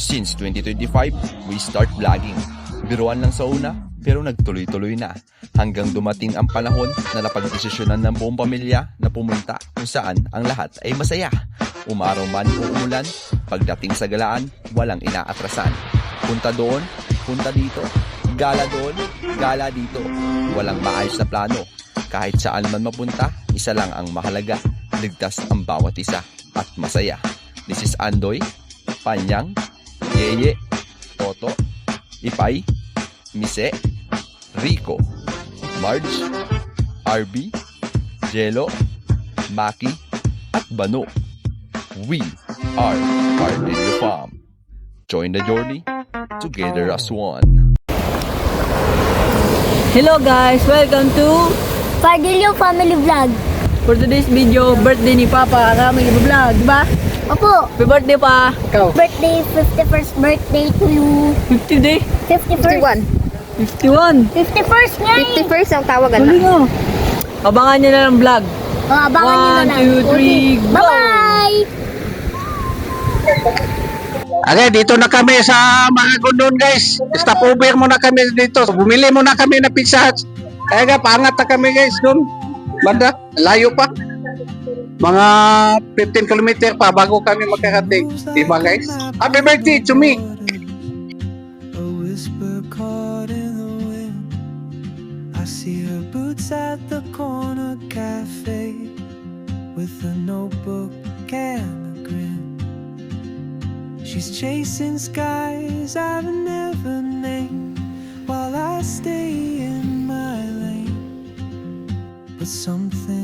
Since 2025, we start vlogging. Biruan lang sa una, pero nagtuloy-tuloy na. Hanggang dumating ang panahon na napagdesisyonan ng buong pamilya na pumunta kung saan ang lahat ay masaya. Umaraw man o umulan, pagdating sa galaan, walang inaatrasan. Punta doon, punta dito, gala doon, gala dito. Walang maayos na plano. Kahit saan man mapunta, isa lang ang mahalaga. Ligtas ang bawat isa at masaya. This is Andoy, Panyang, Yeye, Toto, Ipay, Mise, Rico, Marge, RB, Jello, Maki, at Bano. We are Cardenio Farm. Join the journey together as one. Hello guys, welcome to Cardenio Family Vlog. for today's video, birthday ni Papa ang aming vlog, di ba? Opo, Happy birthday pa! Ikaw? birthday, 51st birthday to you. 50 day? 51. 51! 51st nga eh. 51st ang tawagan Huli na. nga! Abangan nyo na ng vlog. Abangan nyo na lang. 1, 2, 3, go! Bye-bye! Okay, dito na kami sa Magundon guys. Stop over muna kami dito. Bumili muna kami ng pizza. Kaya nga, paangat na kami guys doon. Banda, layo pa. Mga 15 km pa bago kami makarating. Diba guys? Happy birthday to me! A whisper caught in the wind. I see her boots at the corner cafe with a notebook and a grin. She's chasing skies I've never named while I stay in my lane. But something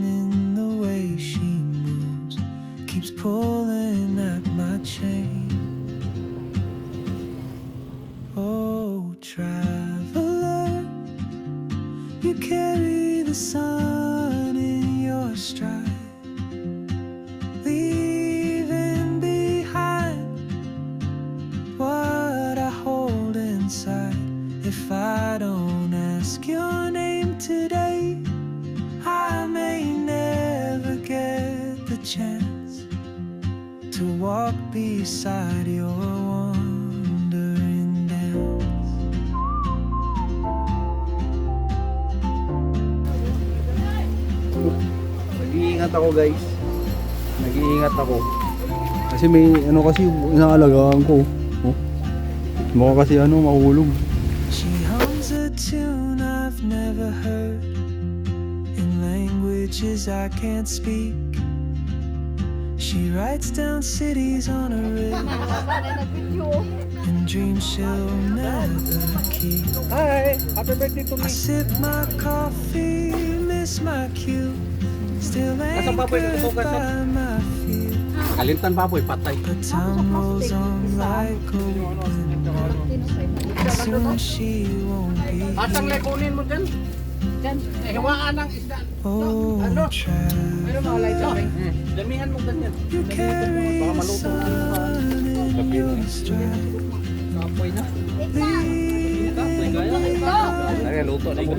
in the way she moves keeps pulling at my chain. Oh, traveler, you carry the sun in your stride, leaving behind what I hold inside. If I don't ask your name today, I may never get the chance to walk beside your wandering dance. Nag-iingat ako guys. Nag-iingat ako. Kasi may ano kasi inaalagaan ko. Oh. Mukha kasi mahulog. She hums a tune I've never heard in languages I can't speak. She writes down cities on a river and dreams she'll never keep. Hi! Happy birthday to I sip my coffee, miss my cue, still anchored by my feet. Kalintan pa patay. But time rolls on like a wind, and soon she won't be here. Kunin mo dyan. Hiwaan ng isda. Oh, traveler, Damihan mo ganyan. you carry the sun in your stride, Kapoy na. Ay, luto na mo.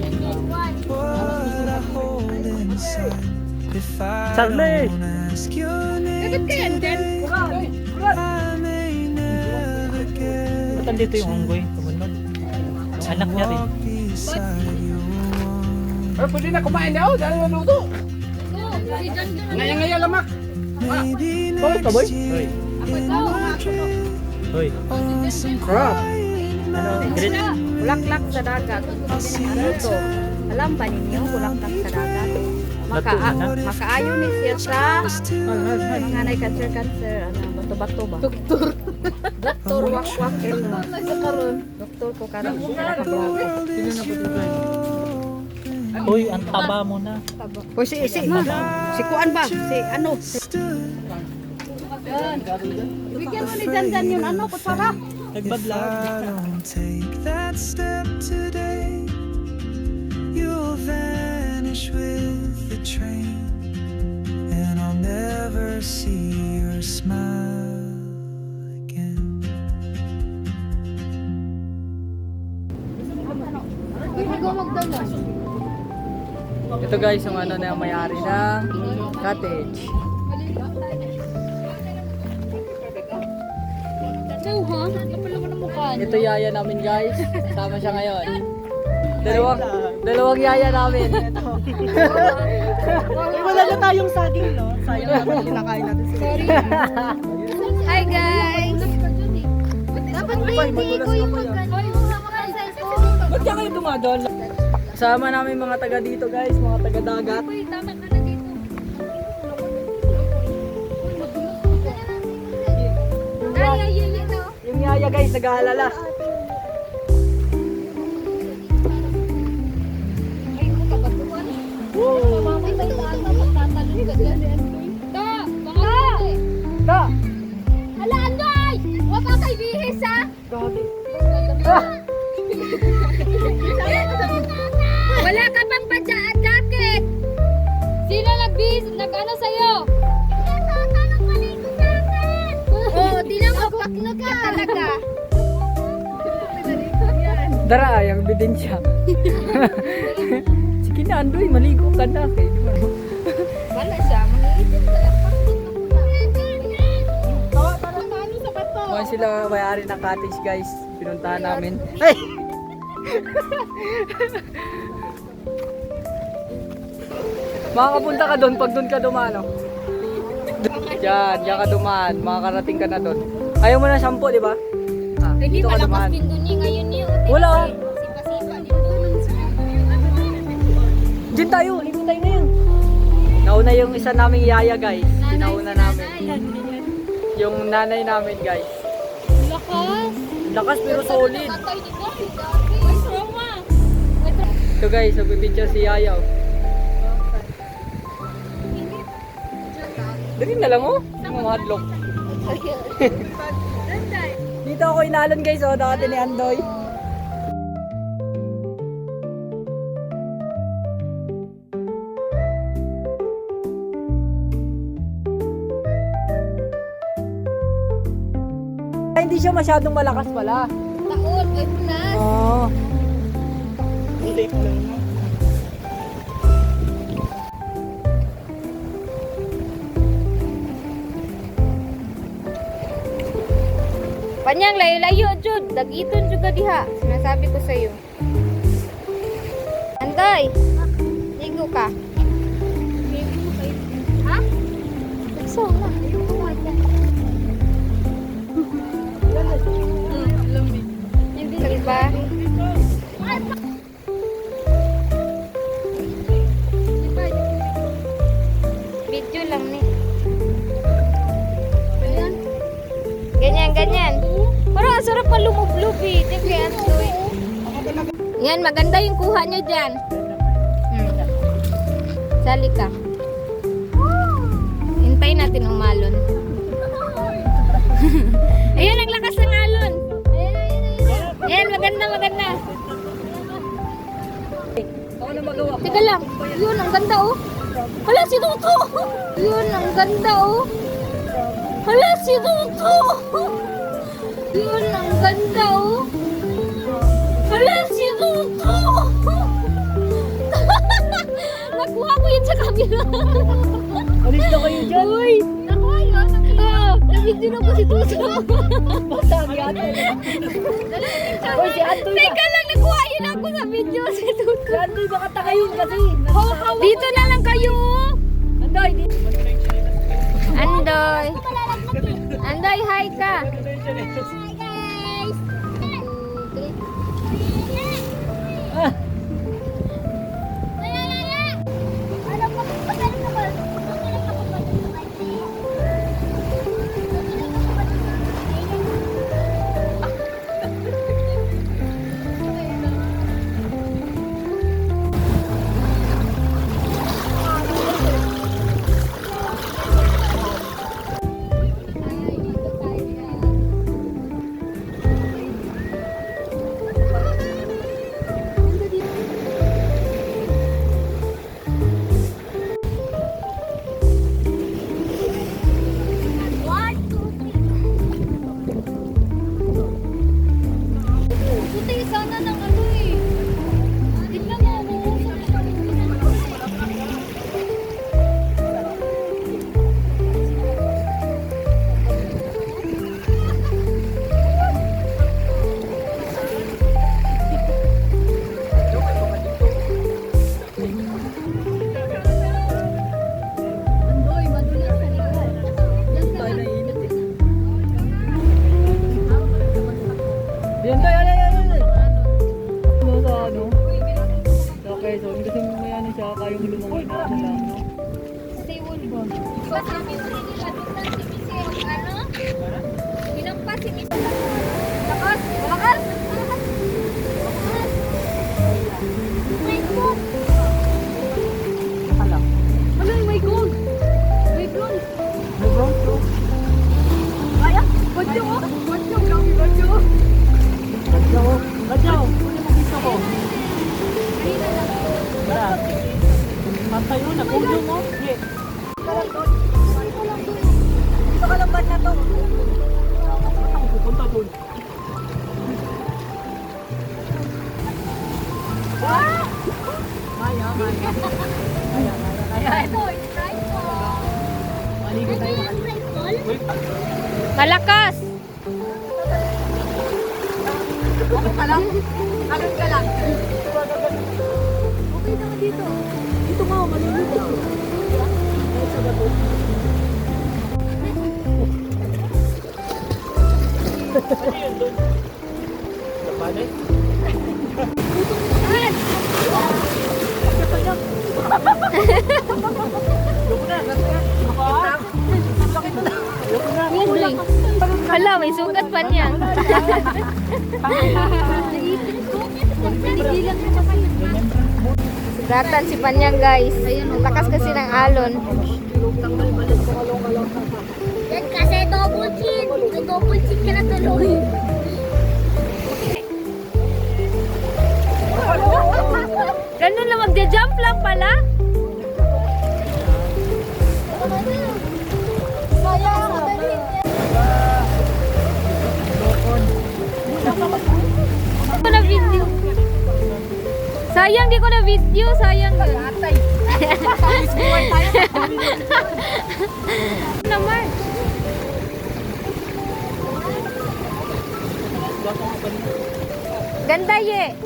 what I hold inside. If I Charlie! don't ask your name today, I may never get Ba't andito yung unggoy? Kumunod. Anak niya rin. walk beside your Pwede na kumain daw. Dahil luto. Ngayang lamak. maybe Boy, kaboy? next year in my dream Hoy. or some quiet Green. Bulaklak sa dagat. Ano to? Alam ba ninyo, bulaklak sa dagat? Makaayo ni siya sa mga na cancer, bato-bato ba? Doktor, wak-wak. Doktor ko karon. Hoy, ang taba mo na. O si Kuan ba? Si ano? Bigyan mo ni Janjan yun, ano, kutsara? If Nagbadlag. I don't take that step today, you'll vanish with the train, and I'll never see your smile again. Ito guys, yung ano na yung may-ari ng cottage. Ito yaya namin guys. Kasama siya ngayon. Dalawang yaya namin. Wala na tayong saging, no? Sayang naman kinakain natin. Sorry. Hi guys! Dapat hindi ko yung Ba't ka kayo dumadaan? Kasama namin mga taga dito guys, mga taga dagat. Tama ka na dito. Yung yaya guys, nag-aalala. Ta! Hala, Andoy! Huwag ka kay bihis, ha? Wala ka pang jacket! Sino nag-ano sa'yo? Oh, tinan mo, paklot ka talaga. Dara, yung ebidensya. Sige na, Andoy, maligo ka na. Wala siya, mangiitin ka lang. Mga sila may-ari ng cottage guys. Pinuntahan namin. Ay! Makakapunta ka doon pag doon ka dumano. Diyan ka dumaan. Makakarating ka na doon. Ayaw mo na sampo, di ba? Ah, Hindi dito ka malakas dumaan. din doon niya ngayon niyo. Wala. Sipa-sipa din doon. Diyan tayo. Ligo tayo ngayon. Nauna yung isa naming yaya guys. Pinauna namin. Yung nanay namin guys. Lakas. Lakas pero solid. Tatay dito. Ay, trauma. Ito guys, nagpipicture si Yaya. Oh. Dali na lang oh. Mga hadlock. Dito ako inalon guys oh, dati ni Andoy. Hindi siya masyadong malakas pala. Taon, ay punas. Oo. Panyang layo-layo, Jud. Dagiton juga diha. Sinasabi ko sa iyo. Anday, ligo ka. Ha? So, na. Hindi ba? Video lang ni. Ganyan, ganyan. Parang ang sarap pa lumublob eh. Di kaya Andoy. Yan, maganda yung kuha nyo dyan. Sali ka. Hintayin natin umalon. Ayun, ang lakas ng alon. Yan, maganda, maganda. Ako na magawa. Teka lang. Yun, ang ganda oh. Hala, si Tuto. Yun, ang ganda oh. Hala, si Tuto. Yun, ang ganda oh. Hala, si Tuto. Nakuha ko yun sa kabila. Alis na kayo dyan. Uy, nakuha yun. Oo, nabidyo na po si Tuto. Basag yata. Uy, si Andoy na. Teka lang, nakuha yun ako sa video si Tuto. Si Andoy baka takayin kasi. Dito na lang kayo. Andoy, dito. Andoy. Andoy, hi ka. Hi, guys. Ah. Alam mo, magaling ako. Magaling ako mag-video. Malakas! Hala, may sugat pa niya. Sugatan si Panyang guys. Ang lakas kasi ng alon. Yan kasi double chin. May double chin ka na tuloy. Ganun lang, magja-jump lang pala. Ko na video. Sayang di ko na video, sayang yun. Naman. Ganda ye.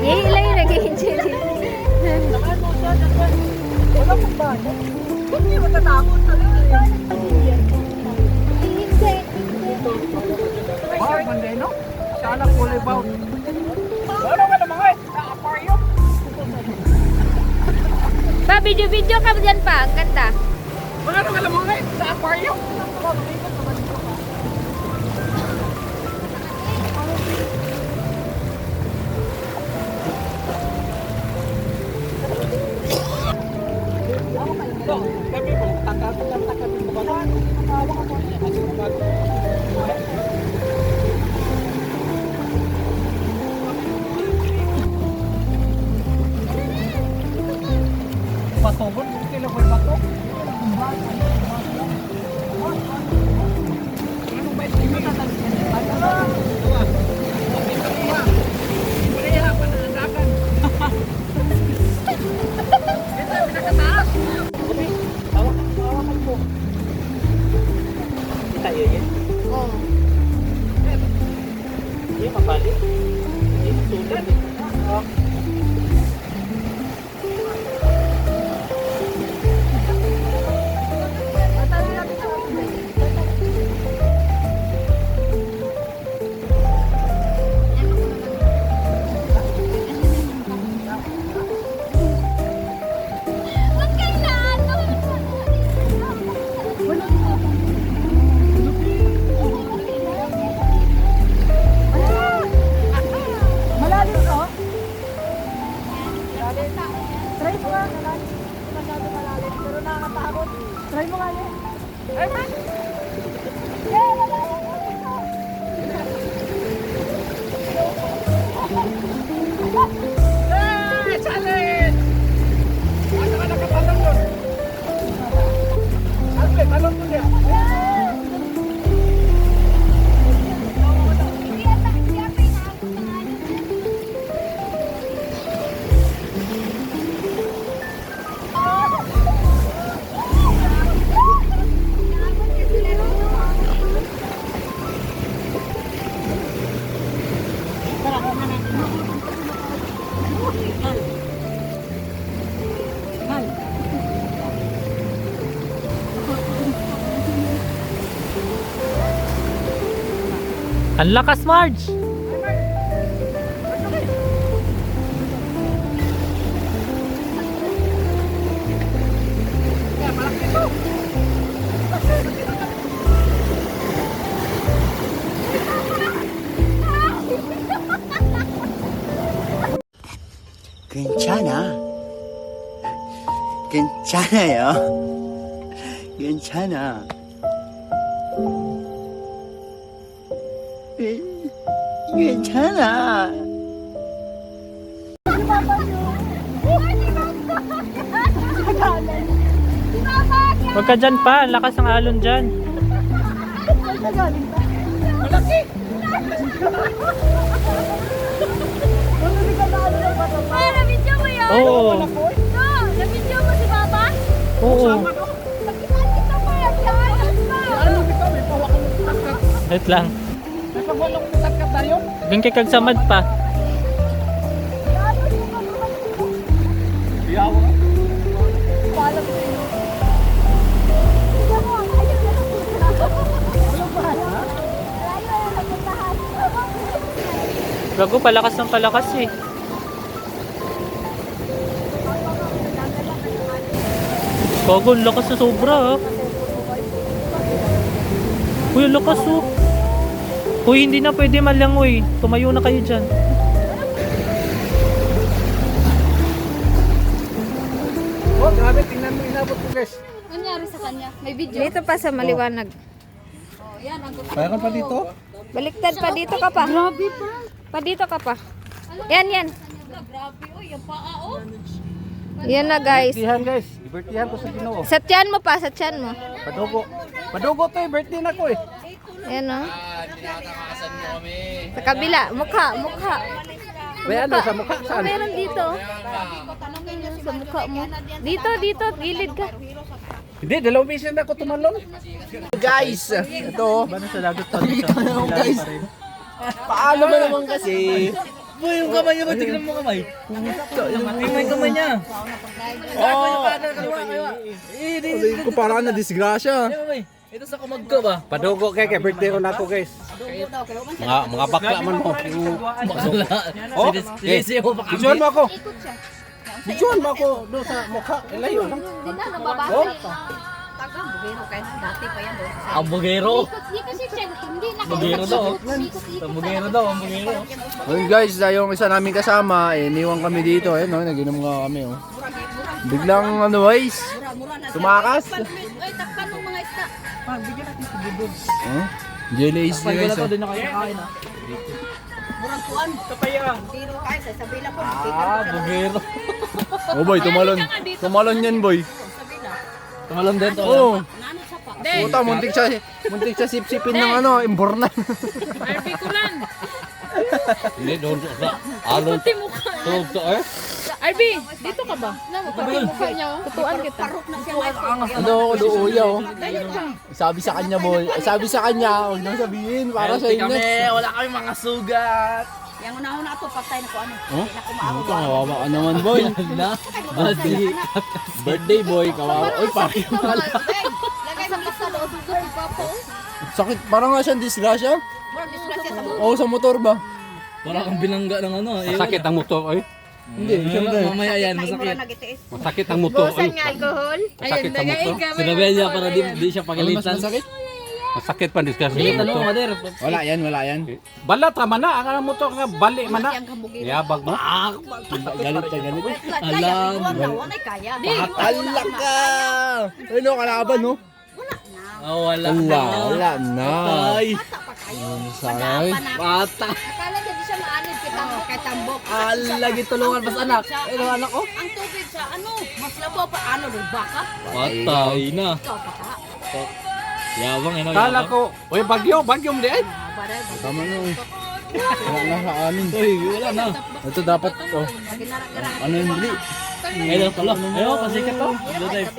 Ilay lagi Jelly. Hindi matatakot talaga. Mandeno? Sana kulay baw. Ano ka naman eh? Sa aquarium? Pa, video-video ka dyan pa. Ang ganda. Ano ka naman eh? Sa aquarium? Kami po, takatang mo ba? Patobon, kailan ko bato? Oh. Ini mabalik. Ini sudah. Ang lakas, Marge! 괜찮아. 괜찮아요. 괜찮아. 괜찮아. Huwag ka dyan pa, ang lakas ng alon dyan. Ay, na-video mo yun? Oo. No, na-video mo si Papa? Oo. Nakita mo yan, yan. Ano bitaw, may pawak ng takat. Wait lang. May pawak ng takat tayo. Hanggang kay kagsamad pa. Yawa. Gago, palakas ng palakas eh. Gago, ang lakas na sobra ah. Uy, ang lakas oh. Uy, hindi na pwede malangoy. Tumayo na kayo dyan. Oh, grabe, tingnan mo inabot ko guys. Nangyari sa kanya? May video. Dito pa sa maliwanag. Mayroon pa dito? Baliktad pa, dito ka pa. Grabe pa. Pa dito ka pa. Yan, yan. Grabe, oy, yung paa, oh. Yan na guys. Birthdayan guys, ibirthdayan ko sa Ginoo. Sa tiyan mo pa, sa tiyan mo. Padugo. Padugo to eh, birthday na ko eh. Yan o. Sa kabila, mukha, mukha. May ano sa mukha Oh, saan? meron dito. Sa mukha mo. Dito, dito, gilid ka. Hindi, dalawang beses na ako tumalon. Guys, ito. Ba na sa dagat pa rin siya? Guys, paano ba naman kasi? Boy, yung kamay niya ba? Tignan mo kamay. Yung kamay niya. Oh, Hindi ko parang na disgrasya. Ito sa kumagka ba? padugo kay birthday ko na ako guys. Mga bakla man mo. Oh, Sige ko pa. Bidyoan mo ako. Bidyoan mo ako doon sa mukha. Layo lang. Hindi na, nababasa. Oh, Ang bugero. Di kasi siya, hindi na. Bugero daw. Ang bugero daw, ang bugero. Ayun guys, yung isa namin kasama, iniwan kami dito. Ayun, no, naginom nga kami. Oh. Biglang ano guys, tumakas. Ay, takpan ng mga isda. Huh? Jelly is guys. Oh. Din na kayo kakain ah. Ah, bugero. Oh boy, tumalon. Tumalon yan boy. Tumalon din to. Oh. Puta, muntik siya sipsipin ng ano, imbornan. Hindi, doon sa alon. Tulog to eh. Arby, dito ka ba? Mukha niya, oh. Tutuan kita. Ano ako duuya oh. Sabi sa kanya boy, sabi sa kanya, huwag nang sabihin para sa inyo. Wala kami mga sugat. Yung una-una ito, patay na ko ano. Oh? Puta, kawawa ka naman boy. Birthday boy, kawawa. Oy, pare yung pala. Lagay sa lasa loob ng papa, oh. Sakit, parang nga siyang disgrasya. Oo, sa motor ba? Wala kang binangga ng ano. sakit ang motor oy. Hindi, siyempre. Mamaya yan, masakit. Masakit ang motor oy. alcohol. Masakit ang motor. Sinabi niya para di siya Ano mas pagalitan. masakit? Masakit pa discuss Pagalitan mo, motor. Mader. Wala yan, wala yan. Balat ra man na ang motor nga bali man na. Yabag mo. Galit na galit. Alam. Patalak ka! Ano, kalaban no? Oh, wala. Wala na. Ay. Sakay. Bata. Akala niya di siya maanid kita. Kay tambok. Lagi tulungan pas anak. Ano anak ko? Ang tubig sa ano, mas labo pa ano, rin baka. Patay na. Yabang ano. Kala ko, oy bagyo mo di ay. Tama na. Wala na sa amin. Uy, wala na. Ito dapat, oh. Ano yung bili? Ayun, talo. Ayun, pasikat to. Hello, Dave.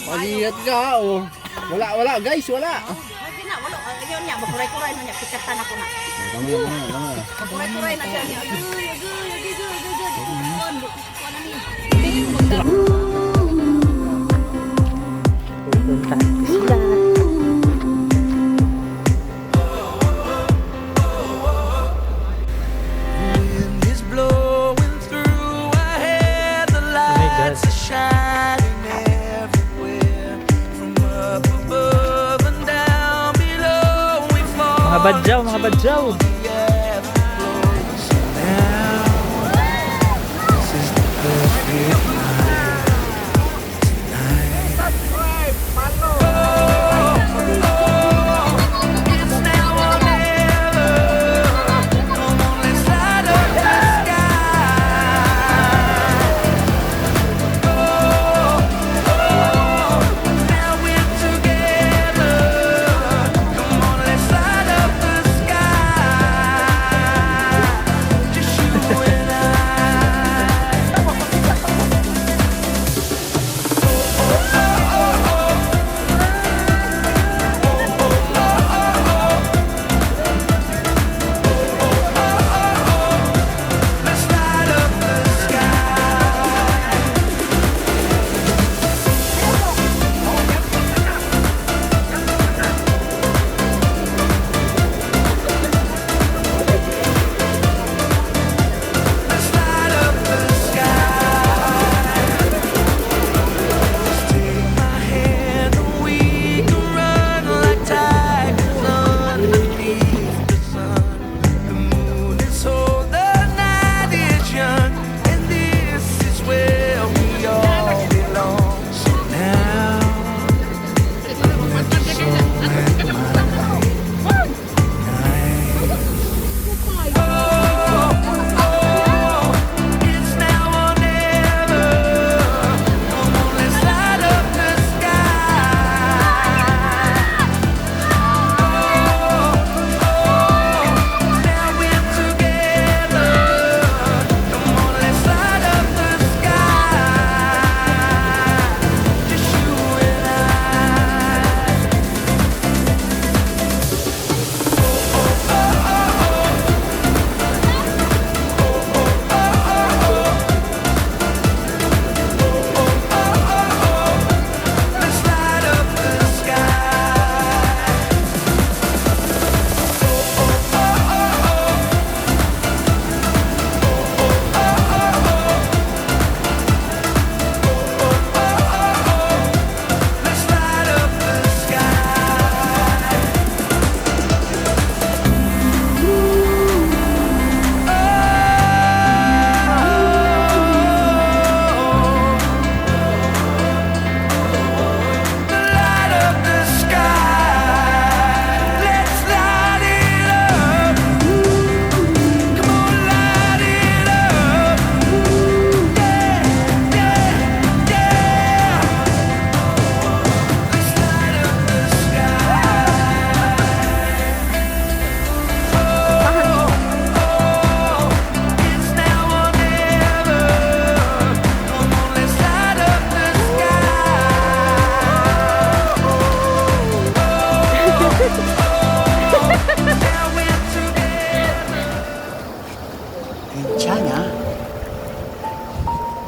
Mag-iingat ka, oh. Wala, guys, wala. Hindi na, wala. Ayun niya, makuray-kuray na niya. Pikatan ako na. Tama na. Makuray-kuray na siya niya. Wind is blowing through our hair, the lights are shining everywhere. From up above and down below, we fall. Mga badyaw, mga badyaw. The ever closer now. This is the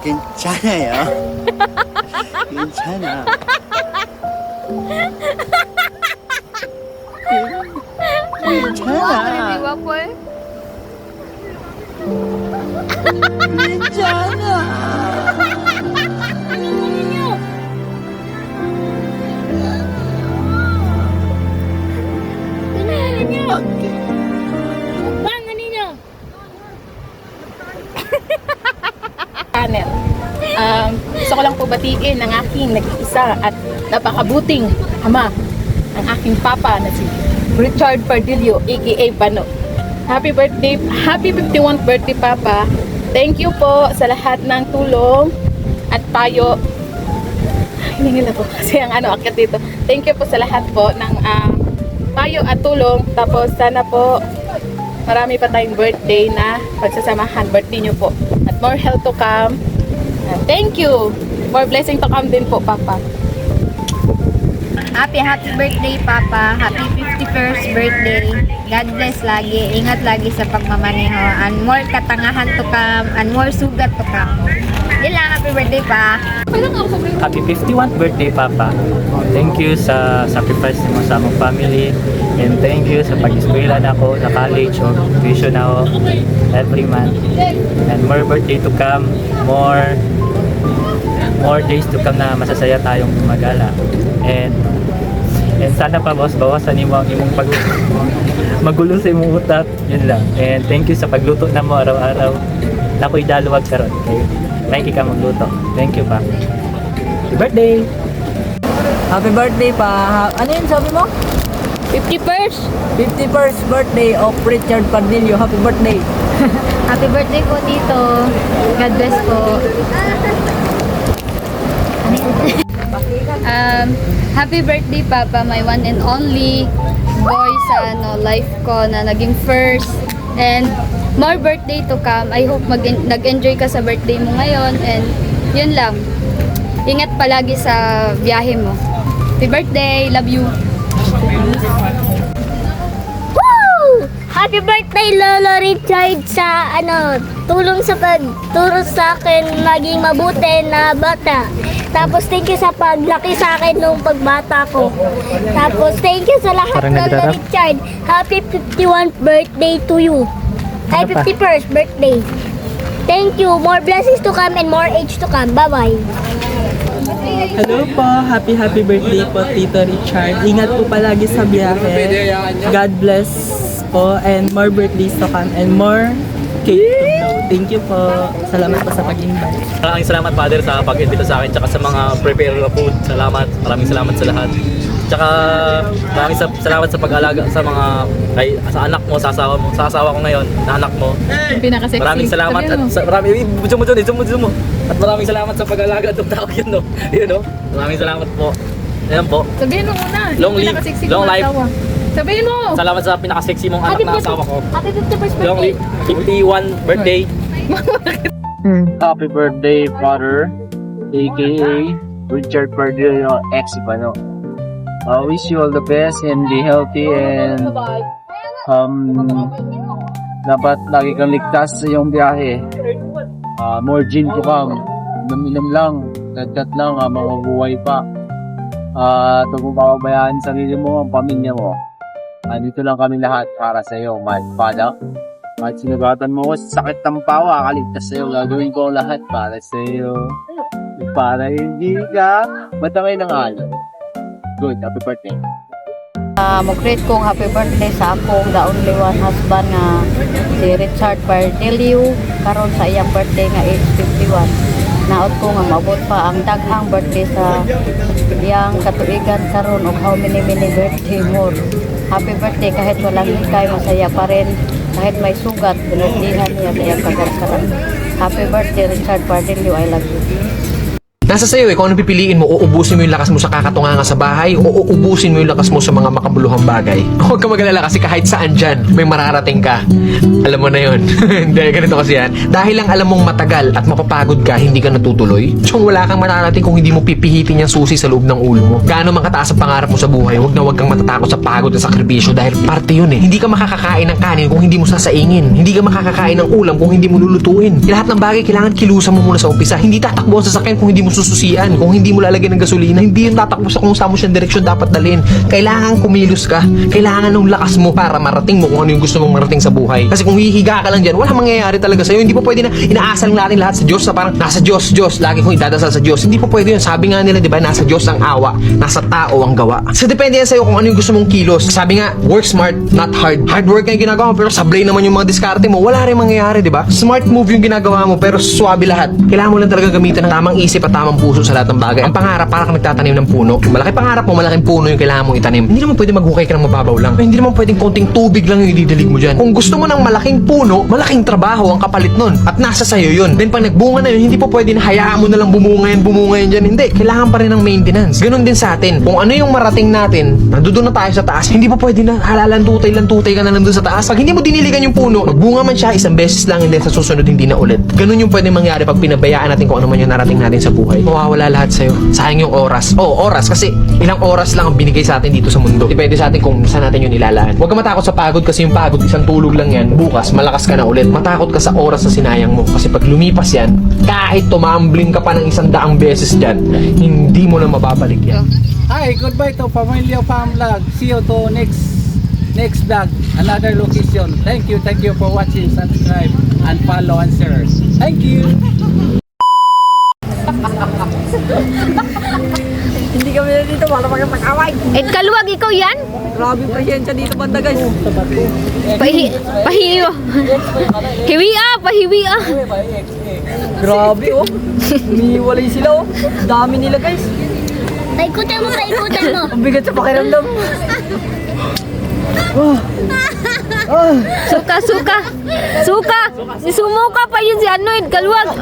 괜찮아요. 괜찮아. 괜찮아. Waffle? Channel. Gusto ko lang po batiin ang aking nag-iisa at napakabuting ama, ang aking papa na si Richard Pardillo, aka Bano. Happy birthday, happy 51st birthday papa. Thank you po sa lahat ng tulong at payo. Hiningil ako kasi ang akyat dito. Thank you po sa lahat po ng payo at tulong. Tapos sana po marami pa tayong birthday na pagsasamahan, birthday nyo po. At more health to come. Thank you. More blessing to come din po, Papa. Happy birthday, Papa. Happy 51st birthday. God bless lagi. Ingat lagi sa pagmamaneho. And more katangahan to come. And more sugat to come. Yun lang, happy birthday pa. Happy 51st birthday, Papa. Thank you sa sacrifice mo sa among family. And thank you sa pag-eskwela na ako sa college o tuition na ako every month. And more birthday to come. More days to come na masasaya tayong magala. And sana pa bawasan mo ang imong magulo sa imong utak. Yun lang. And thank you sa pagluto na mo araw-araw. Nako'y daluwag karon. Okay? Thank you ka magluto. Thank you pa. Happy birthday! Happy birthday pa. Ano yun sabi mo? 51st. 51st birthday of Richard Pardillo. Happy birthday. Happy birthday po, Tito. God bless po. Happy birthday, Papa, my one and only boy sa life ko na naging first. And more birthday to come. I hope nag-enjoy ka sa birthday mo ngayon. And yun lang. Ingat palagi sa biyahe mo. Happy birthday. Love you. Woo! Happy birthday, Lolo Richard, sa tulong sa pagturo sa akin maging mabuti na bata. Tapos thank you sa paglaki sa akin nung pagbata ko. Tapos thank you sa lahat, Lolo Richard. Happy 51st birthday to you. Ay, 51st birthday. Thank you. More blessings to come and more age to come. Bye-bye. Hello po, happy birthday po Tito Richard. Ingat po palagi sa biyahe. God bless po and more birthdays to come and more cake to blow. Thank you po. Salamat po sa pag-invite. Maraming salamat, Father, sa pag-invita sa akin tsaka sa mga prepare na food. Salamat. Maraming salamat sa lahat. Tsaka maraming salamat sa pag-alaga sa mga sa anak mo, sa asawa ko ngayon, na anak mo. Pinaka-sexy. Maraming salamat at at maraming salamat sa pag-alaga ng tao yun, no. Yun, no. Maraming salamat po. Ayan po. Sabihin mo muna. Long live, long life. Sabihin mo. Salamat sa pinaka-sexy mong anak na asawa ko. Happy 51st Long birthday. live, 51 birthday. Happy birthday, Father, aka Richard Pardillo, ex-Bano. Wish you all the best and be healthy and dapat lagi kang ligtas sa iyong biyahe. More gin to come. Inom lang, dagdag lang, mabubuhay pa. Huwag mong papabayaan sarili mo, ang pamilya mo. Dito lang kami lahat para sa iyo, my Father. Kahit sinugatan mo ko sa sakit ng pawa, kaligtas sa iyo. Gagawin ko ang lahat para sa iyo. Para hindi ka matangay ng alon. Good, happy birthday. Mag-greet kong happy birthday sa akong the only one husband nga si Richard Pardillo karon sa iyang birthday nga age 51. Naot ko nga maabot pa ang daghang birthday sa iyang katuigan karon og how many birthday more. Happy birthday kahit walang hikay, masaya pa rin kahit may sugat, binirthdayan niya sa iyang kagarkaran. Happy birthday Richard Pardillo, I love you. Nasa sayo kung ano pipiliin mo, uubusin mo yung lakas mo sa kakatunganga sa bahay o uubusin mo yung lakas mo sa mga makabuluhang bagay. Huwag ka mag-alala kasi kahit saan dyan, may mararating ka. Alam mo na yun. Hindi, ganito kasi yan. Dahil lang alam mong matagal at mapapagod ka, hindi ka natutuloy. So wala kang mararating kung hindi mo pipihitin yung susi sa loob ng ulo mo. Gaano man kataas ang pangarap mo sa buhay, huwag kang matatakot sa pagod at sakripisyo dahil parte yun eh. Hindi ka makakakain ng kanin kung hindi mo sasaingin. Hindi ka makakakain ng ulam kung hindi mo lulutuin. Lahat ng bagay kailangan kilusan mo muna sa umpisa. Hindi tatakbo ang sasakyan kung hindi mo sususian. Kung hindi mo lalagyan ng gasolina, hindi yun tatakbo sa kung saan mo siyang direksyon dapat dalhin. Kailangan kumilos ka. Kailangan ng lakas mo para marating mo kung ano yung gusto mong marating sa buhay. Kasi kung hihiga ka lang dyan, wala mangyayari talaga sa'yo. Hindi po pwede na inaasal natin lahat sa Diyos na parang nasa Diyos. Lagi kong idadasal sa Diyos. Hindi po pwede yun. Sabi nga nila, di ba, nasa Diyos ang awa, nasa tao ang gawa. So depende yan sa'yo kung ano yung gusto mong kilos. Sabi nga, work smart, not hard. Hard work nga yung ginagawa mo, pero sablay naman yung mga diskarte mo. Wala rin mangyayari, di ba? Smart move yung ginagawa mo, pero swabe lahat. Kailangan mo lang talaga gamitin ng tamang isip at tamang puso sa lahat ng bagay. Ang pangarap, para kang nagtatanim ng puno. Kung malaki pangarap mo, malaking puno yung kailangan mong itanim. Hindi naman pwede maghukay ka ng mababaw lang. Hindi naman pwedeng konting tubig lang yung ididilig mo dyan. Kung gusto mo ng malaking puno, malaking trabaho ang kapalit nun. At nasa sayo yun. Then pag nagbunga na yun, hindi po pwede na hayaan mo na lang bumunga yan dyan. Hindi. Kailangan pa rin ng maintenance. Ganon din sa atin. Kung ano yung marating natin, nandoon na tayo sa taas, hindi po pwede na lantutay ka na nandun sa taas. Pag hindi mo diniligan yung puno, magbunga man siya isang beses lang and then sa susunod hindi na ulit. Ganon yung pwede mangyari pag pinabayaan natin kung ano man yung narating natin sa buhay. Mawawala lahat sa'yo. Sayang yung oras. Oras kasi ilang oras lang ang binigay sa atin dito sa mundo. Depende sa atin kung saan natin yun ilalaan. Huwag ka matakot sa pagod kasi yung pagod, isang tulog lang yan. Bukas, malakas ka na ulit. Matakot ka sa oras na sinayang mo. Kasi pag lumipas yan, kahit tumambling ka pa ng 100 beses dyan, hindi mo na mababalik yan. Hi, goodbye to Pamilya Farm Vlog. See you to next vlog, another location. Thank you for watching, subscribe, and follow and share. Thank you. Hindi kami na dito para magkapag-away. Ed Kaluwag, ikaw yan? Grabe yung presensya dito banda guys. Pahiyo. Pahiwi ah. Grabe oh. Umiiwalay sila oh. Dami nila guys. Paikutan mo. Ang bigat sa pakiramdam. Suka. Sumuka pa yun si Ed Kaluwag.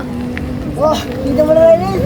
Dito mo na rin.